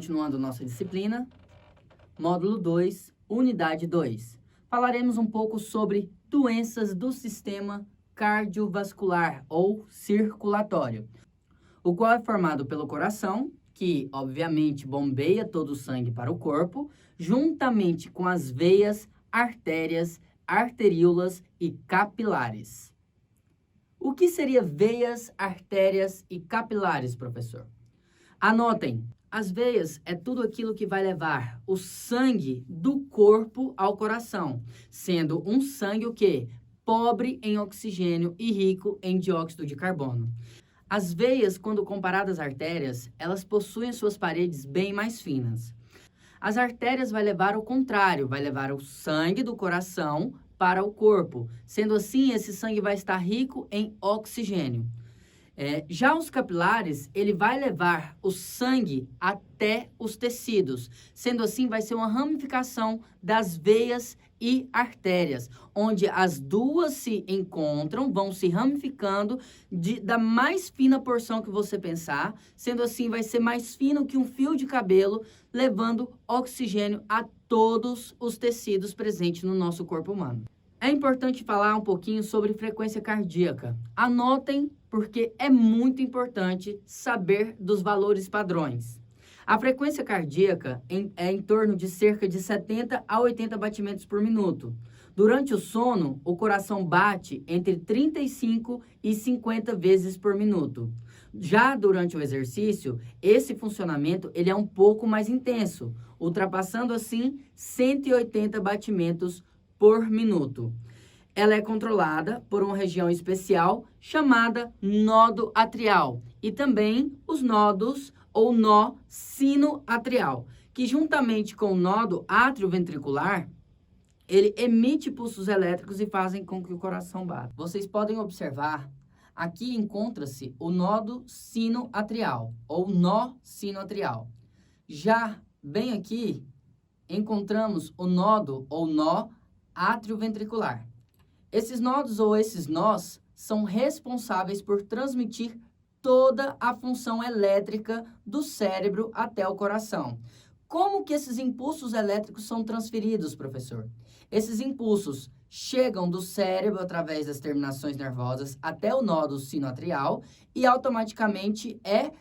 continuando nossa disciplina, módulo 2, unidade 2. Falaremos um pouco sobre doenças do sistema cardiovascular ou circulatório, o qual é formado pelo coração, que obviamente bombeia todo o sangue para o corpo, juntamente com as veias, artérias, arteríolas e capilares. O que seria veias, artérias e capilares, professor? Anotem, as veias é tudo aquilo que vai levar o sangue do corpo ao coração, sendo um sangue o quê? Pobre em oxigênio e rico em dióxido de carbono. As veias, quando comparadas às artérias, elas possuem suas paredes bem mais finas. As artérias vai levar o contrário, vai levar o sangue do coração para o corpo. Sendo assim, esse sangue vai estar rico em oxigênio. Já os capilares, ele vai levar o sangue até os tecidos. Sendo assim, vai ser uma ramificação das veias e artérias, onde as duas se encontram, vão se ramificando da mais fina porção que você pensar. Sendo assim, vai ser mais fino que um fio de cabelo, levando oxigênio a todos os tecidos presentes no nosso corpo humano. É importante falar um pouquinho sobre frequência cardíaca. Anotem, porque é muito importante saber dos valores padrões. A frequência cardíaca é em torno de cerca de 70 a 80 batimentos por minuto. Durante o sono, o coração bate entre 35 e 50 vezes por minuto. Já durante o exercício, esse funcionamento ele é um pouco mais intenso, ultrapassando assim 180 batimentos por minuto. Ela é controlada por uma região especial chamada nodo atrial e também os nodos ou nó sinoatrial, que juntamente com o nodo atrioventricular, ele emite pulsos elétricos e fazem com que o coração bata. Vocês podem observar, aqui encontra-se o nodo sinoatrial ou nó sinoatrial. Já bem aqui, encontramos o nodo ou nó atrioventricular. Esses nodos ou esses nós são responsáveis por transmitir toda a função elétrica do cérebro até o coração. Como que esses impulsos elétricos são transferidos, professor? Esses impulsos chegam do cérebro através das terminações nervosas até o nódo sinoatrial e automaticamente é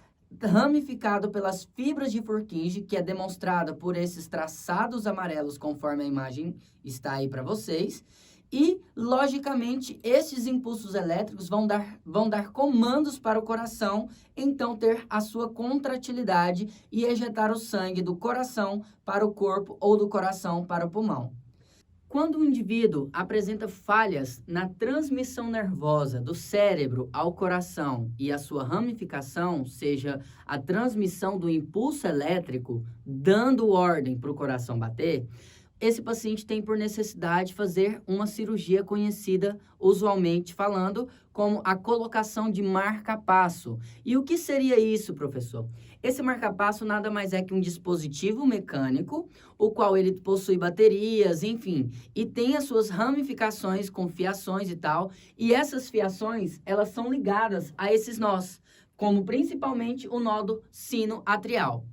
ramificado pelas fibras de Purkinje, que é demonstrada por esses traçados amarelos conforme a imagem está aí para vocês. E, logicamente, esses impulsos elétricos vão dar comandos para o coração, então ter a sua contratilidade e ejetar o sangue do coração para o corpo ou do coração para o pulmão. Quando o indivíduo apresenta falhas na transmissão nervosa do cérebro ao coração e a sua ramificação, seja a transmissão do impulso elétrico, dando ordem para o coração bater, esse paciente tem por necessidade fazer uma cirurgia conhecida, usualmente falando, como a colocação de marca-passo. E o que seria isso, professor? Esse marca-passo nada mais é que um dispositivo mecânico, o qual ele possui baterias, enfim, e tem as suas ramificações com fiações e tal, e essas fiações, elas são ligadas a esses nós, como principalmente o nódo sinoatrial.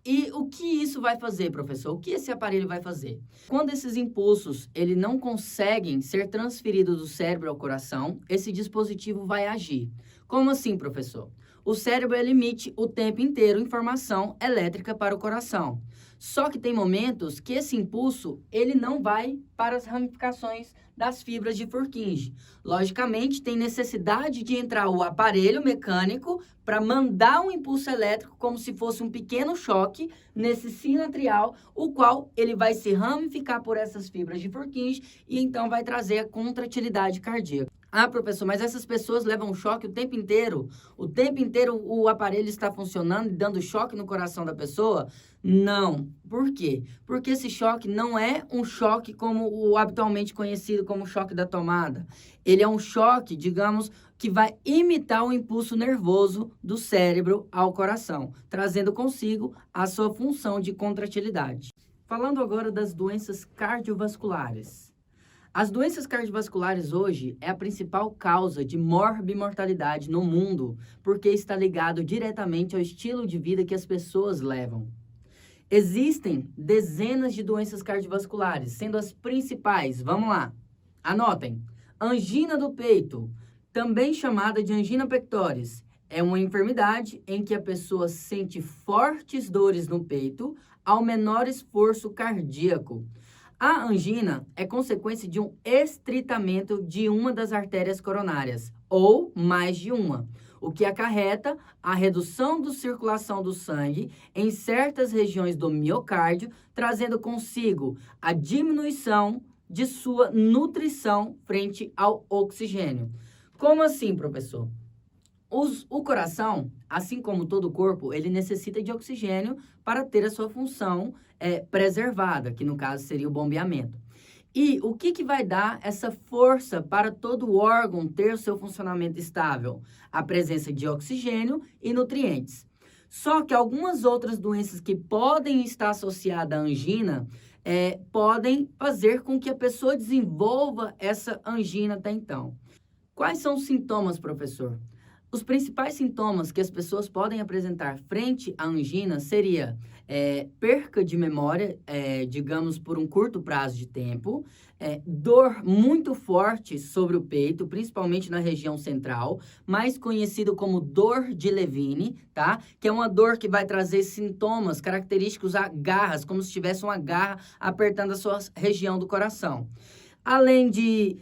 E o que isso vai fazer, professor? O que esse aparelho vai fazer? Quando esses impulsos ele não conseguem ser transferidos do cérebro ao coração, esse dispositivo vai agir. Como assim, professor? O cérebro ele emite o tempo inteiro informação elétrica para o coração. Só que tem momentos que esse impulso ele não vai para as ramificações das fibras de Purkinje. Logicamente, tem necessidade de entrar o aparelho mecânico para mandar um impulso elétrico como se fosse um pequeno choque nesse sinoatrial, o qual ele vai se ramificar por essas fibras de Purkinje e então vai trazer a contratilidade cardíaca. Ah, professor, mas essas pessoas levam choque o tempo inteiro? O tempo inteiro o aparelho está funcionando e dando choque no coração da pessoa? Não. Por quê? Porque esse choque não é um choque como o habitualmente conhecido como choque da tomada. Ele é um choque, digamos, que vai imitar o impulso nervoso do cérebro ao coração, trazendo consigo a sua função de contratilidade. Falando agora das doenças cardiovasculares. As doenças cardiovasculares hoje é a principal causa de morbimortalidade no mundo, porque está ligado diretamente ao estilo de vida que as pessoas levam. Existem dezenas de doenças cardiovasculares, sendo as principais, vamos lá, anotem. Angina do peito, também chamada de angina pectoris, é uma enfermidade em que a pessoa sente fortes dores no peito ao menor esforço cardíaco. A angina é consequência de um estreitamento de uma das artérias coronárias, ou mais de uma, o que acarreta a redução da circulação do sangue em certas regiões do miocárdio, trazendo consigo a diminuição de sua nutrição frente ao oxigênio. Como assim, professor? O coração, assim como todo o corpo, ele necessita de oxigênio para ter a sua função preservada, que no caso seria o bombeamento. E o que vai dar essa força para todo o órgão ter o seu funcionamento estável? A presença de oxigênio e nutrientes. Só que algumas outras doenças que podem estar associadas à angina podem fazer com que a pessoa desenvolva essa angina até então. Quais são os sintomas, professor? Os principais sintomas que as pessoas podem apresentar frente à angina seria perca de memória, digamos, por um curto prazo de tempo, dor muito forte sobre o peito, principalmente na região central, mais conhecido como dor de Levine, tá? Que é uma dor que vai trazer sintomas característicos a garras, como se tivesse uma garra apertando a sua região do coração. Além de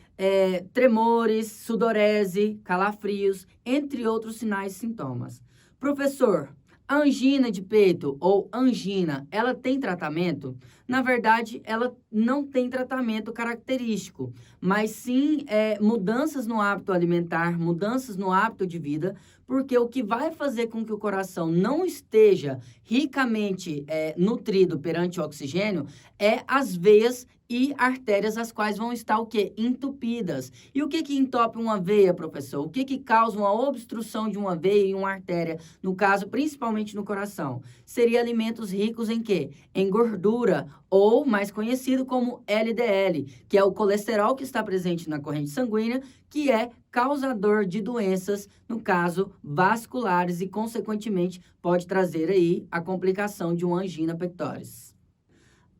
tremores, sudorese, calafrios, entre outros sinais e sintomas. Professor, a angina de peito ou angina, ela tem tratamento? Na verdade, ela não tem tratamento característico, mas sim mudanças no hábito alimentar, mudanças no hábito de vida, porque o que vai fazer com que o coração não esteja ricamente nutrido perante o oxigênio é as veias e artérias, as quais vão estar o quê? Entupidas. E o que entope uma veia, professor? O que causa uma obstrução de uma veia e uma artéria, no caso, principalmente no coração? Seria alimentos ricos em quê? Em gordura, ou mais conhecido como LDL, que é o colesterol que está presente na corrente sanguínea, que é causador de doenças, no caso, vasculares e, consequentemente, pode trazer aí a complicação de uma angina pectoris.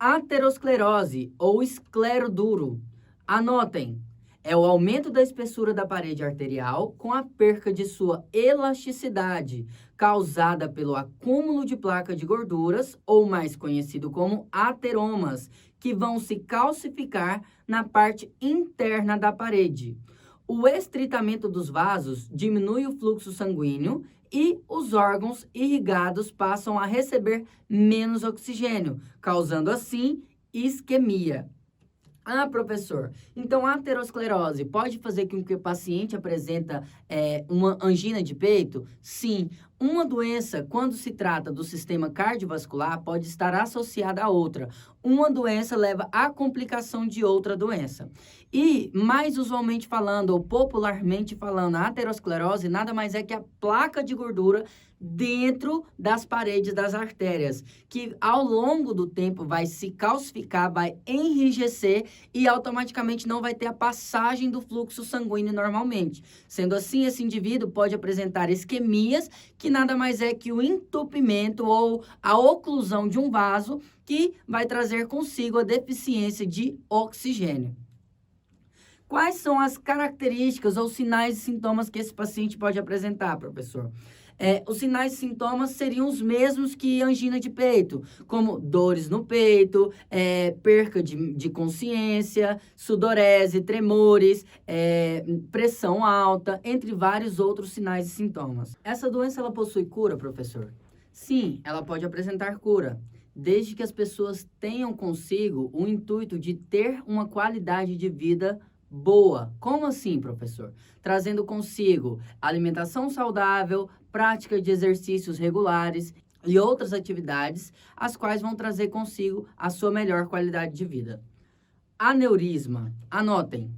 Aterosclerose ou escleroduro. Anotem, é o aumento da espessura da parede arterial com a perca de sua elasticidade, causada pelo acúmulo de placa de gorduras, ou mais conhecido como ateromas, que vão se calcificar na parte interna da parede. O estreitamento dos vasos diminui o fluxo sanguíneo e os órgãos irrigados passam a receber menos oxigênio, causando assim isquemia. Ah, professor, então a aterosclerose pode fazer com que o paciente apresenta uma angina de peito? Sim, uma doença, quando se trata do sistema cardiovascular, pode estar associada a outra. Uma doença leva à complicação de outra doença. E, mais usualmente falando, ou popularmente falando, a aterosclerose nada mais é que a placa de gordura dentro das paredes das artérias, que ao longo do tempo vai se calcificar, vai enrijecer e automaticamente não vai ter a passagem do fluxo sanguíneo normalmente. Sendo assim, esse indivíduo pode apresentar isquemias, que nada mais é que o entupimento ou a oclusão de um vaso, que vai trazer consigo a deficiência de oxigênio. Quais são as características ou sinais e sintomas que esse paciente pode apresentar, professor? Os sinais e sintomas seriam os mesmos que angina de peito, como dores no peito, perca de consciência, sudorese, tremores, pressão alta, entre vários outros sinais e sintomas. Essa doença, ela possui cura, professor? Sim, ela pode apresentar cura, desde que as pessoas tenham consigo o intuito de ter uma qualidade de vida boa. Como assim, professor? Trazendo consigo alimentação saudável, prática de exercícios regulares e outras atividades, as quais vão trazer consigo a sua melhor qualidade de vida. Aneurisma, anotem,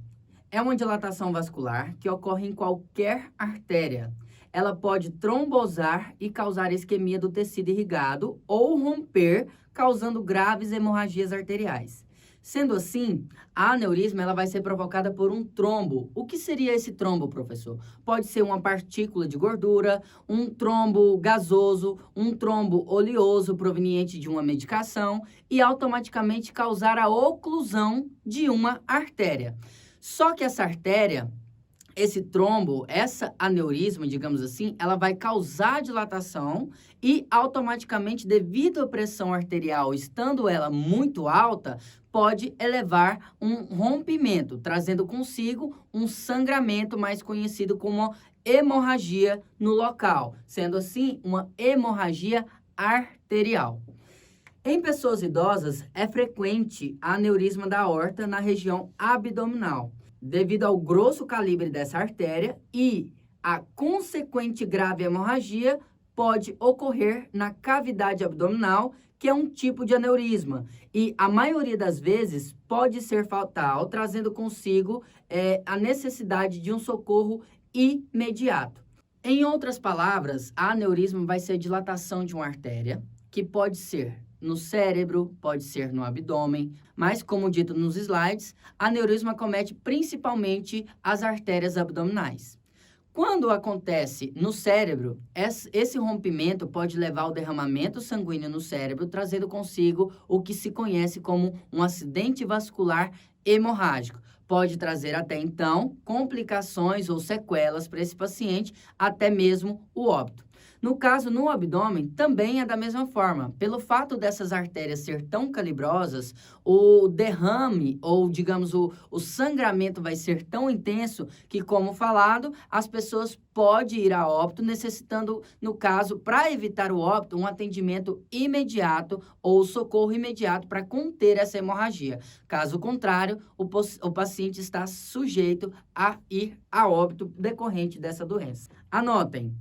é uma dilatação vascular que ocorre em qualquer artéria. Ela pode trombosar e causar isquemia do tecido irrigado ou romper, causando graves hemorragias arteriais. Sendo assim, a aneurisma ela vai ser provocada por um trombo. O que seria esse trombo, professor? Pode ser uma partícula de gordura, um trombo gasoso, um trombo oleoso proveniente de uma medicação e automaticamente causar a oclusão de uma artéria. Só que essa artéria, esse trombo, essa aneurisma, digamos assim, ela vai causar dilatação e automaticamente, devido à pressão arterial, estando ela muito alta, pode elevar um rompimento, trazendo consigo um sangramento mais conhecido como hemorragia no local, sendo assim uma hemorragia arterial. Em pessoas idosas, é frequente a aneurisma da aorta na região abdominal, devido ao grosso calibre dessa artéria e a consequente grave hemorragia pode ocorrer na cavidade abdominal, que é um tipo de aneurisma, e a maioria das vezes pode ser fatal, trazendo consigo a necessidade de um socorro imediato. Em outras palavras, a aneurisma vai ser a dilatação de uma artéria, que pode ser no cérebro, pode ser no abdômen, mas, como dito nos slides, a aneurisma acomete principalmente as artérias abdominais. Quando acontece no cérebro, esse rompimento pode levar ao derramamento sanguíneo no cérebro, trazendo consigo o que se conhece como um acidente vascular hemorrágico. Pode trazer até então complicações ou sequelas para esse paciente, até mesmo o óbito. No caso, no abdômen, também é da mesma forma. Pelo fato dessas artérias ser tão calibrosas, o derrame, ou digamos, o sangramento vai ser tão intenso que, como falado, as pessoas podem ir a óbito, necessitando, no caso, para evitar o óbito, um atendimento imediato ou socorro imediato para conter essa hemorragia. Caso contrário, o paciente está sujeito a ir a óbito decorrente dessa doença. Anotem.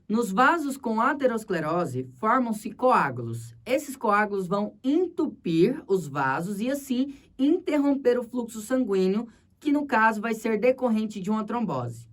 Nos vasos com aterosclerose, formam-se coágulos. Esses coágulos vão entupir os vasos e, assim, interromper o fluxo sanguíneo, que, no caso, vai ser decorrente de uma trombose.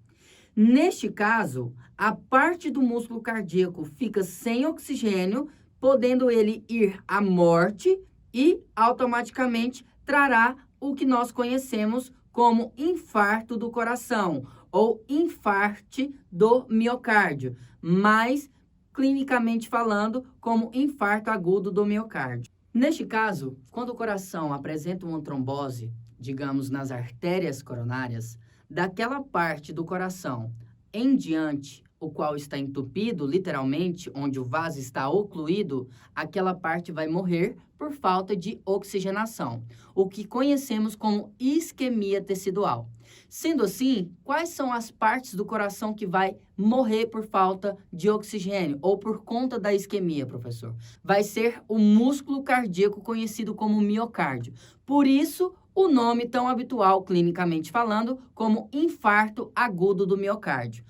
Neste caso, a parte do músculo cardíaco fica sem oxigênio, podendo ele ir à morte e, automaticamente, trará o que nós conhecemos como infarto do coração ou infarte do miocárdio, mas clinicamente falando, como infarto agudo do miocárdio. Neste caso, quando o coração apresenta uma trombose, digamos nas artérias coronárias, daquela parte do coração em diante, o qual está entupido, literalmente, onde o vaso está ocluído, aquela parte vai morrer por falta de oxigenação, o que conhecemos como isquemia tecidual. Sendo assim, quais são as partes do coração que vai morrer por falta de oxigênio ou por conta da isquemia, professor? Vai ser o músculo cardíaco conhecido como miocárdio. Por isso, o nome tão habitual, clinicamente falando, como infarto agudo do miocárdio.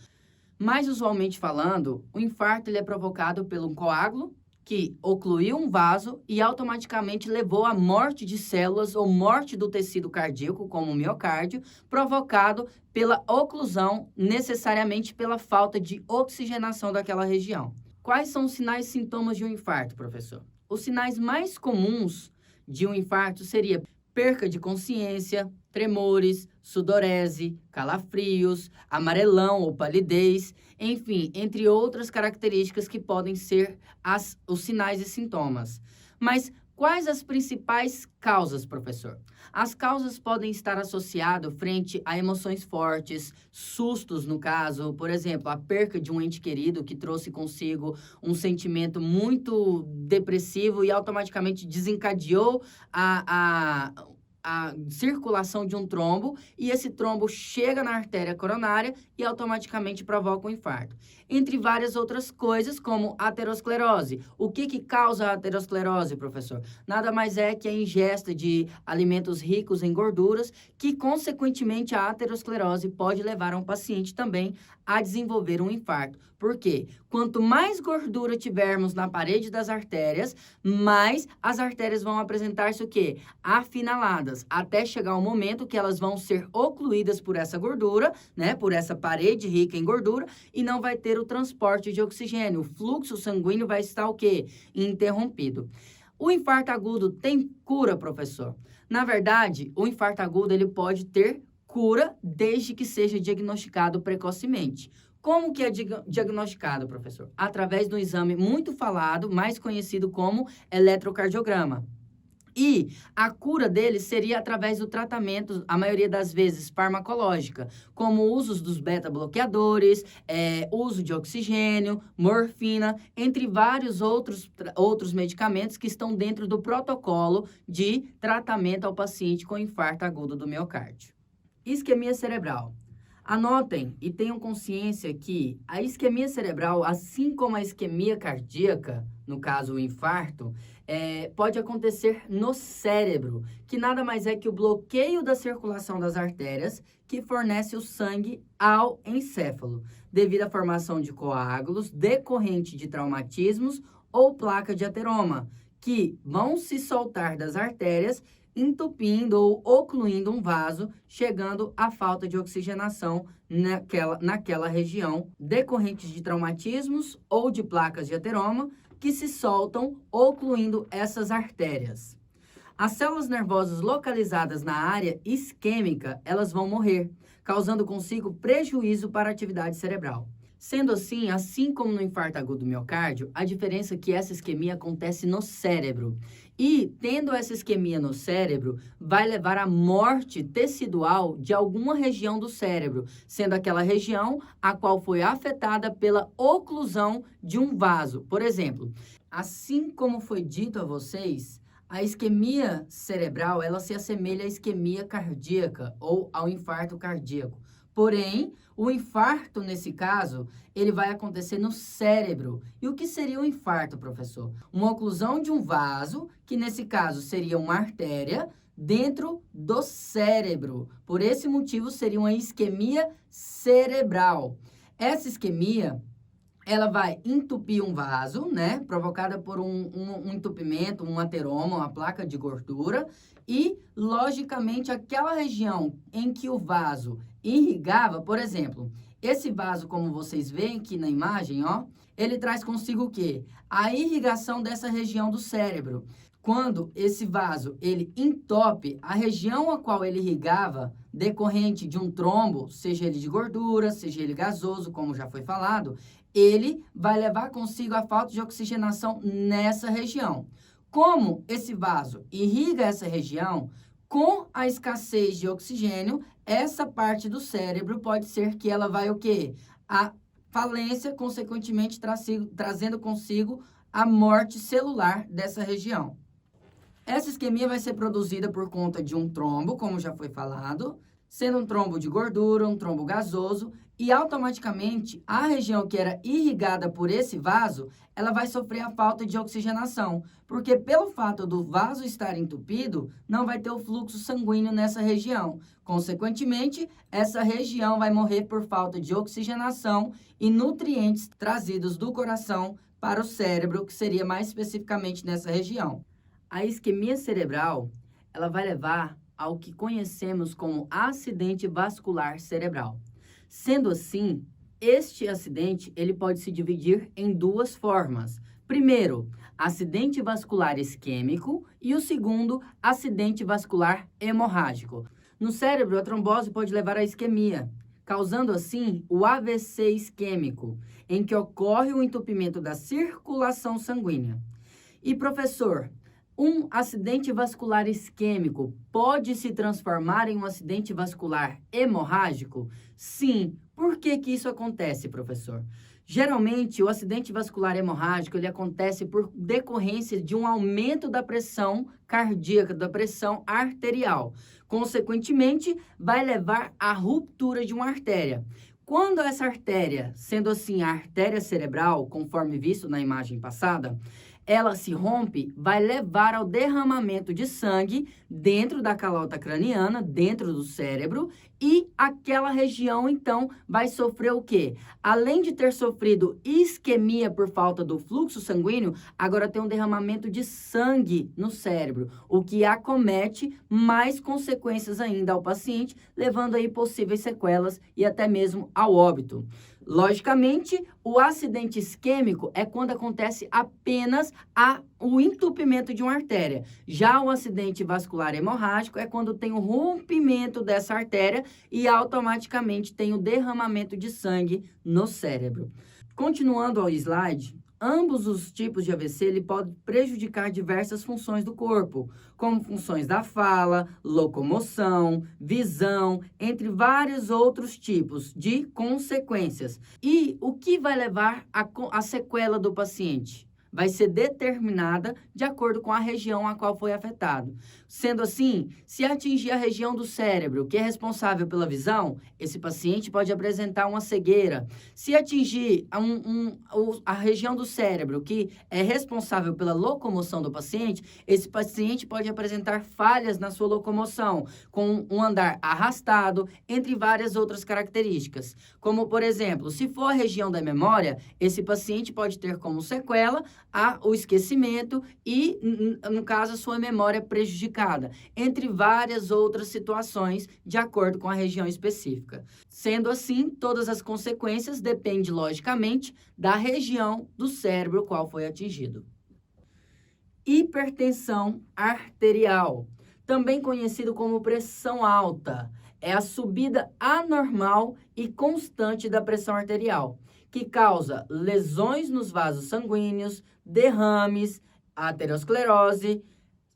Mais usualmente falando, o infarto ele é provocado pelo coágulo que ocluiu um vaso e automaticamente levou à morte de células ou morte do tecido cardíaco, como o miocárdio, provocado pela oclusão, necessariamente pela falta de oxigenação daquela região. Quais são os sinais e sintomas de um infarto, professor? Os sinais mais comuns de um infarto seria perca de consciência, tremores, sudorese, calafrios, amarelão ou palidez, enfim, entre outras características que podem ser os sinais e sintomas. Mas quais as principais causas, professor? As causas podem estar associadas frente a emoções fortes, sustos no caso, por exemplo, a perca de um ente querido que trouxe consigo um sentimento muito depressivo e automaticamente desencadeou a circulação de um trombo e esse trombo chega na artéria coronária e automaticamente provoca um infarto. Entre várias outras coisas, como aterosclerose. O que causa a aterosclerose, professor? Nada mais é que a ingesta de alimentos ricos em gorduras, que, consequentemente, a aterosclerose pode levar um paciente também a desenvolver um infarto. Por quê? Quanto mais gordura tivermos na parede das artérias, mais as artérias vão apresentar-se o quê? Afinaladas, até chegar o momento que elas vão ser ocluídas por essa gordura, né? Por essa parede rica em gordura, e não vai ter o transporte de oxigênio. O fluxo sanguíneo vai estar o quê? Interrompido. O infarto agudo tem cura, professor? Na verdade, o infarto agudo ele pode ter cura desde que seja diagnosticado precocemente. Como que é diagnosticado, professor? Através do exame muito falado, mais conhecido como eletrocardiograma. E a cura dele seria através do tratamento, a maioria das vezes farmacológica, como usos dos beta-bloqueadores, uso de oxigênio, morfina, entre vários outros medicamentos que estão dentro do protocolo de tratamento ao paciente com infarto agudo do miocárdio. Isquemia cerebral. Anotem e tenham consciência que a isquemia cerebral, assim como a isquemia cardíaca, no caso o infarto, pode acontecer no cérebro, que nada mais é que o bloqueio da circulação das artérias que fornece o sangue ao encéfalo, devido à formação de coágulos decorrente de traumatismos ou placa de ateroma, que vão se soltar das artérias entupindo ou ocluindo um vaso, chegando à falta de oxigenação naquela região, decorrentes de traumatismos ou de placas de ateroma, que se soltam, ocluindo essas artérias. As células nervosas localizadas na área isquêmica, elas vão morrer, causando consigo prejuízo para a atividade cerebral. Sendo assim como no infarto agudo do miocárdio, a diferença é que essa isquemia acontece no cérebro. E, tendo essa isquemia no cérebro, vai levar à morte tecidual de alguma região do cérebro, sendo aquela região a qual foi afetada pela oclusão de um vaso. Por exemplo, assim como foi dito a vocês, a isquemia cerebral, ela se assemelha à isquemia cardíaca ou ao infarto cardíaco. Porém, o infarto, nesse caso, ele vai acontecer no cérebro. E o que seria o infarto, professor? Uma oclusão de um vaso, que nesse caso seria uma artéria, dentro do cérebro. Por esse motivo, seria uma isquemia cerebral. Essa isquemia, ela vai entupir um vaso, né? Provocada por um entupimento, um ateroma, uma placa de gordura. E, logicamente, aquela região em que o vaso irrigava, por exemplo, esse vaso, como vocês veem aqui na imagem, ó, ele traz consigo o quê? A irrigação dessa região do cérebro. Quando esse vaso, ele entope, a região a qual ele irrigava, decorrente de um trombo, seja ele de gordura, seja ele gasoso, como já foi falado, ele vai levar consigo a falta de oxigenação nessa região. Como esse vaso irriga essa região, com a escassez de oxigênio, essa parte do cérebro pode ser que ela vai o quê? A falência, consequentemente, trazendo consigo a morte celular dessa região. Essa isquemia vai ser produzida por conta de um trombo, como já foi falado, sendo um trombo de gordura, um trombo gasoso, e automaticamente a região que era irrigada por esse vaso, ela vai sofrer a falta de oxigenação, porque pelo fato do vaso estar entupido, não vai ter o fluxo sanguíneo nessa região. Consequentemente, essa região vai morrer por falta de oxigenação e nutrientes trazidos do coração para o cérebro, que seria mais especificamente nessa região. A isquemia cerebral, ela vai levar ao que conhecemos como acidente vascular cerebral. Sendo assim, este acidente ele pode se dividir em duas formas. Primeiro, acidente vascular isquêmico e o segundo, acidente vascular hemorrágico. No cérebro, a trombose pode levar à isquemia, causando assim o AVC isquêmico, em que ocorre o entupimento da circulação sanguínea. E professor, um acidente vascular isquêmico pode se transformar em um acidente vascular hemorrágico? Sim. Por que isso acontece, professor? Geralmente, o acidente vascular hemorrágico ele acontece por decorrência de um aumento da pressão cardíaca, da pressão arterial. Consequentemente, vai levar à ruptura de uma artéria. Quando essa artéria, sendo assim a artéria cerebral, conforme visto na imagem passada, ela se rompe, vai levar ao derramamento de sangue dentro da calota craniana, dentro do cérebro, e aquela região, então, vai sofrer o quê? Além de ter sofrido isquemia por falta do fluxo sanguíneo, agora tem um derramamento de sangue no cérebro, o que acomete mais consequências ainda ao paciente, levando aí possíveis sequelas e até mesmo ao óbito. Logicamente, o acidente isquêmico é quando acontece apenas o entupimento de uma artéria. Já o acidente vascular hemorrágico é quando tem o rompimento dessa artéria e automaticamente tem o derramamento de sangue no cérebro. Continuando ao slide, ambos os tipos de AVC ele pode prejudicar diversas funções do corpo, como funções da fala, locomoção, visão, entre vários outros tipos de consequências. E o que vai levar a sequela do paciente? Vai ser determinada de acordo com a região a qual foi afetado. Sendo assim, se atingir a região do cérebro, que é responsável pela visão, esse paciente pode apresentar uma cegueira. Se atingir a região do cérebro, que é responsável pela locomoção do paciente, esse paciente pode apresentar falhas na sua locomoção, com um andar arrastado, entre várias outras características. Como, por exemplo, se for a região da memória, esse paciente pode ter como sequela o esquecimento e, no caso, a sua memória prejudicada, entre várias outras situações, de acordo com a região específica. Sendo assim, todas as consequências dependem, logicamente, da região do cérebro qual foi atingido. Hipertensão arterial, também conhecido como pressão alta, é a subida anormal e constante da pressão arterial, que causa lesões nos vasos sanguíneos, derrames, aterosclerose,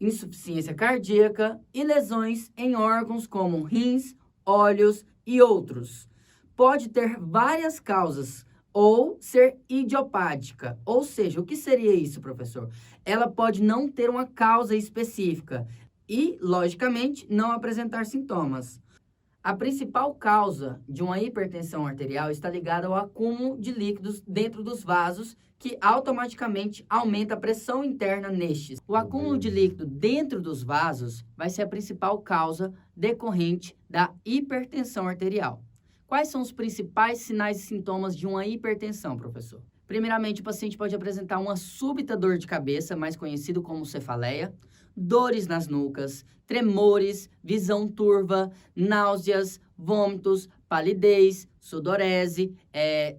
insuficiência cardíaca e lesões em órgãos como rins, olhos e outros. Pode ter várias causas ou ser idiopática. Ou seja, o que seria isso, professor? Ela pode não ter uma causa específica e, logicamente, não apresentar sintomas. A principal causa de uma hipertensão arterial está ligada ao acúmulo de líquidos dentro dos vasos, que automaticamente aumenta a pressão interna nestes. O acúmulo de líquido dentro dos vasos vai ser a principal causa decorrente da hipertensão arterial. Quais são os principais sinais e sintomas de uma hipertensão, professor? Primeiramente, o paciente pode apresentar uma súbita dor de cabeça, mais conhecido como cefaleia, dores nas nucas, tremores, visão turva, náuseas, vômitos, palidez, sudorese,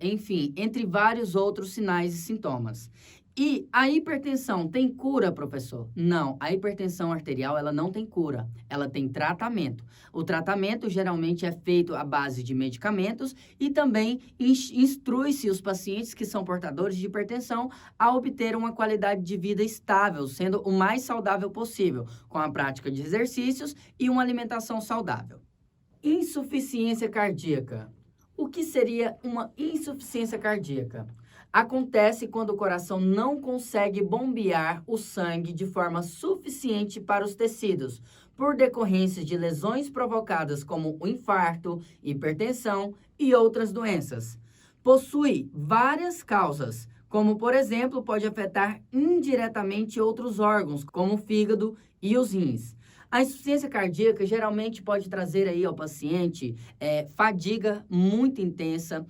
enfim, entre vários outros sinais e sintomas. E a hipertensão tem cura, professor? Não, a hipertensão arterial ela não tem cura, ela tem tratamento. O tratamento geralmente é feito à base de medicamentos e também instrui-se os pacientes que são portadores de hipertensão a obter uma qualidade de vida estável, sendo o mais saudável possível, com a prática de exercícios e uma alimentação saudável. Insuficiência cardíaca. O que seria uma insuficiência cardíaca? Acontece quando o coração não consegue bombear o sangue de forma suficiente para os tecidos, por decorrência de lesões provocadas como o infarto, hipertensão e outras doenças. Possui várias causas, como, por exemplo, pode afetar indiretamente outros órgãos, como o fígado e os rins. A insuficiência cardíaca geralmente pode trazer aí ao paciente fadiga muito intensa,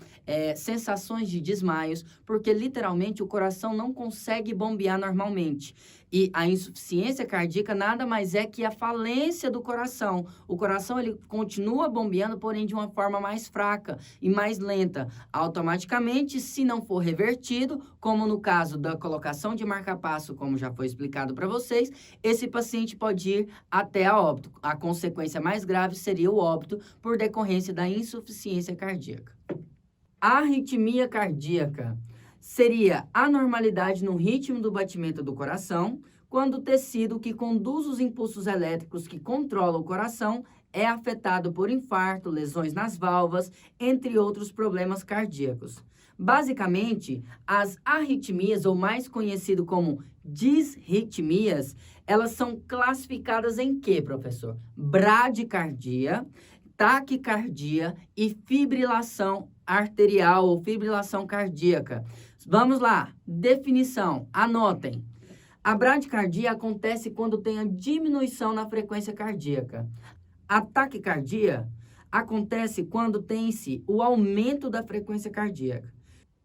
sensações de desmaios, porque literalmente o coração não consegue bombear normalmente. E a insuficiência cardíaca nada mais é que a falência do coração. O coração ele continua bombeando, porém de uma forma mais fraca e mais lenta. Automaticamente, se não for revertido, como no caso da colocação de marca-passo, como já foi explicado para vocês, esse paciente pode ir até a óbito. A consequência mais grave seria o óbito por decorrência da insuficiência cardíaca. Arritmia cardíaca seria anormalidade no ritmo do batimento do coração, quando o tecido que conduz os impulsos elétricos que controla o coração é afetado por infarto, lesões nas válvulas, entre outros problemas cardíacos. Basicamente, as arritmias, ou mais conhecido como disritmias, elas são classificadas em quê, professor? Bradicardia, taquicardia e fibrilação arterial ou fibrilação cardíaca. Vamos lá, definição, anotem. A bradicardia acontece quando tem a diminuição na frequência cardíaca. A taquicardia acontece quando tem-se o aumento da frequência cardíaca.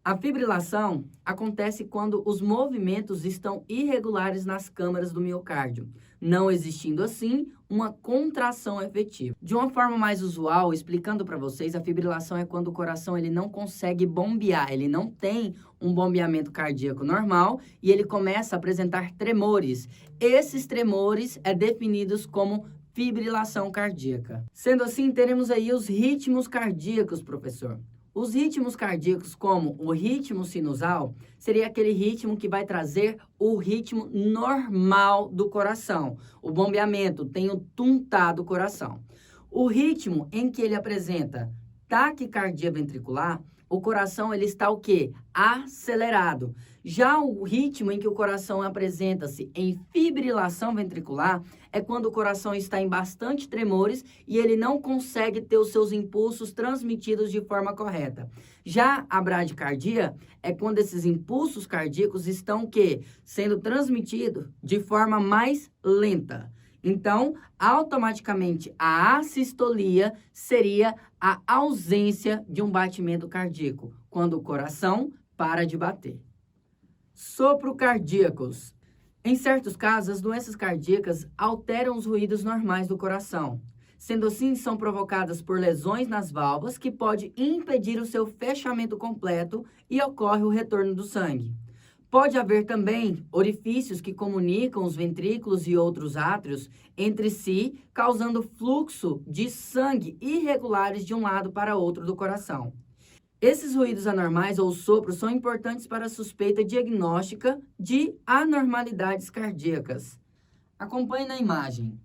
A fibrilação acontece quando os movimentos estão irregulares nas câmaras do miocárdio, não existindo assim uma contração efetiva. De uma forma mais usual, explicando para vocês, a fibrilação é quando o coração ele não consegue bombear, ele não tem um bombeamento cardíaco normal e ele começa a apresentar tremores. Esses tremores é definidos como fibrilação cardíaca. Sendo assim, teremos aí os ritmos cardíacos, professor. Os ritmos cardíacos, como o ritmo sinusal, seria aquele ritmo que vai trazer o ritmo normal do coração. O bombeamento tem o tum-tá do coração. O ritmo em que ele apresenta taquicardia ventricular, o coração ele está o quê? Acelerado. Já o ritmo em que o coração apresenta-se em fibrilação ventricular é quando o coração está em bastante tremores e ele não consegue ter os seus impulsos transmitidos de forma correta. Já a bradicardia é quando esses impulsos cardíacos estão o quê? Sendo transmitidos de forma mais lenta. Então, automaticamente, a assistolia seria a ausência de um batimento cardíaco, quando o coração para de bater. Sopro cardíacos. Em certos casos, as doenças cardíacas alteram os ruídos normais do coração. Sendo assim, são provocadas por lesões nas válvulas que pode impedir o seu fechamento completo e ocorre o retorno do sangue. Pode haver também orifícios que comunicam os ventrículos e outros átrios entre si, causando fluxo de sangue irregulares de um lado para outro do coração. Esses ruídos anormais ou sopros são importantes para a suspeita diagnóstica de anormalidades cardíacas. Acompanhe na imagem.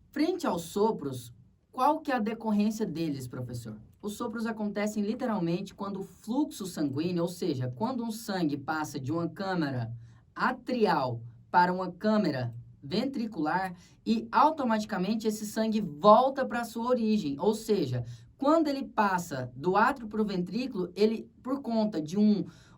Frente aos sopros, qual que é a decorrência deles, professor? Os sopros acontecem literalmente quando o fluxo sanguíneo, ou seja, quando um sangue passa de uma câmara atrial para uma câmara ventricular e automaticamente esse sangue volta para a sua origem, ou seja, quando ele passa do átrio para o ventrículo, ele, por conta de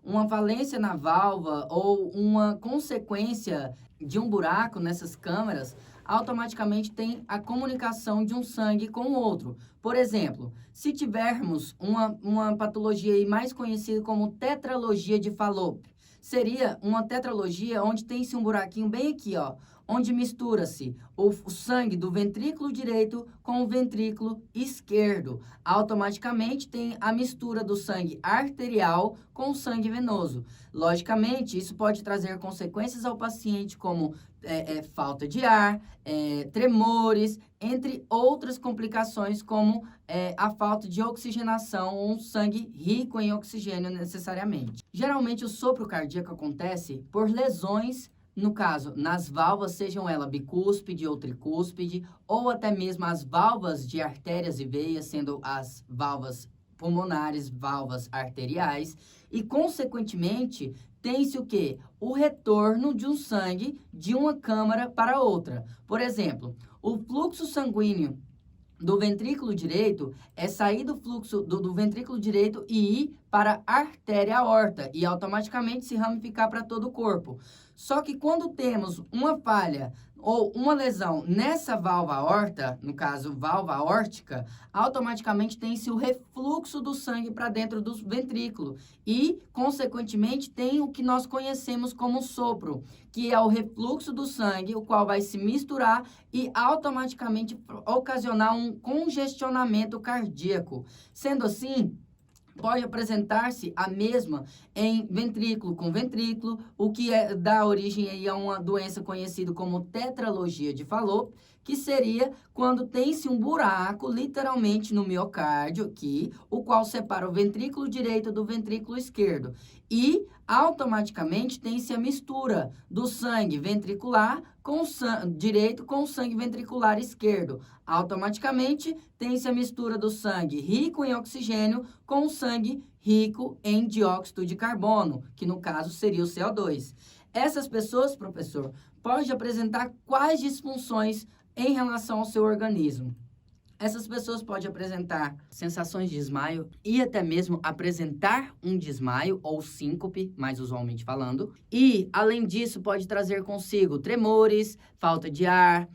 uma falência na válvula ou uma consequência de um buraco nessas câmaras, automaticamente tem a comunicação de um sangue com o outro. Por exemplo, se tivermos uma patologia aí mais conhecida como tetralogia de Fallot, seria uma tetralogia onde tem-se um buraquinho bem aqui, ó, onde mistura-se o sangue do ventrículo direito com o ventrículo esquerdo. Automaticamente tem a mistura do sangue arterial com o sangue venoso. Logicamente, isso pode trazer consequências ao paciente como falta de ar, tremores, entre outras complicações como a falta de oxigenação ou um sangue rico em oxigênio necessariamente. Geralmente o sopro cardíaco acontece por lesões, no caso, nas válvulas, sejam elas bicúspide ou tricúspide, ou até mesmo as válvulas de artérias e veias, sendo as válvulas pulmonares, válvulas arteriais, e, consequentemente, tem-se o quê? O retorno de um sangue de uma câmara para outra. Por exemplo, o fluxo sanguíneo do ventrículo direito é sair do fluxo do ventrículo direito e ir para a artéria aorta e automaticamente se ramificar para todo o corpo. Só que quando temos uma falha ou uma lesão nessa válvula aorta, no caso válvula aórtica, automaticamente tem-se o refluxo do sangue para dentro do ventrículo e, consequentemente, tem o que nós conhecemos como sopro, que é o refluxo do sangue, o qual vai se misturar e automaticamente ocasionar um congestionamento cardíaco. Sendo assim, pode apresentar-se a mesma em ventrículo com ventrículo, o que dá origem aí a uma doença conhecida como tetralogia de Fallot, que seria quando tem-se um buraco, literalmente no miocárdio aqui, o qual separa o ventrículo direito do ventrículo esquerdo. E, automaticamente, tem-se a mistura do sangue ventricular com direito com o sangue ventricular esquerdo. Automaticamente, tem-se a mistura do sangue rico em oxigênio com o sangue rico em dióxido de carbono, que no caso seria o CO2. Essas pessoas, professor, podem apresentar quais disfunções em relação ao seu organismo? Essas pessoas podem apresentar sensações de desmaio e até mesmo apresentar um desmaio ou síncope, mais usualmente falando. E, além disso, pode trazer consigo tremores, falta de ar,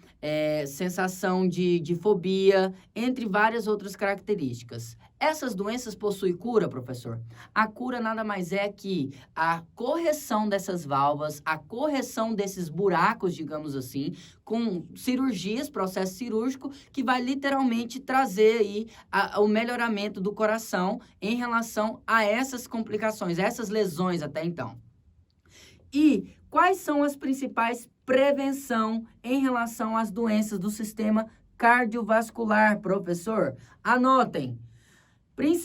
sensação de fobia, entre várias outras características. Essas doenças possuem cura, professor? A cura nada mais é que a correção dessas válvulas, a correção desses buracos, digamos assim, com cirurgias, processo cirúrgico, que vai literalmente trazer aí o melhoramento do coração em relação a essas complicações, essas lesões até então. E quais são as principais prevenção em relação às doenças do sistema cardiovascular, professor? Anotem.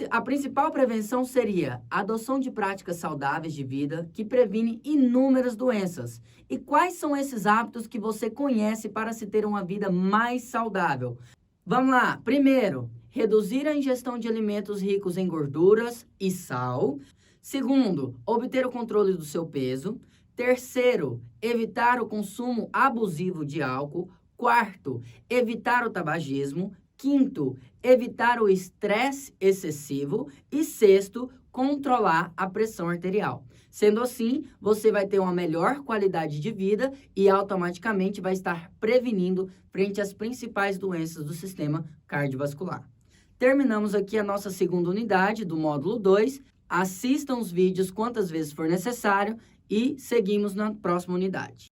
A principal prevenção seria a adoção de práticas saudáveis de vida que previnem inúmeras doenças. E quais são esses hábitos que você conhece para se ter uma vida mais saudável? Vamos lá. Primeiro, reduzir a ingestão de alimentos ricos em gorduras e sal. Segundo, obter o controle do seu peso. Terceiro, evitar o consumo abusivo de álcool. Quarto, evitar o tabagismo. Quinto, evitar o estresse excessivo. E sexto, controlar a pressão arterial. Sendo assim, você vai ter uma melhor qualidade de vida e automaticamente vai estar prevenindo frente às principais doenças do sistema cardiovascular. Terminamos aqui a nossa segunda unidade do módulo 2. Assistam os vídeos quantas vezes for necessário e seguimos na próxima unidade.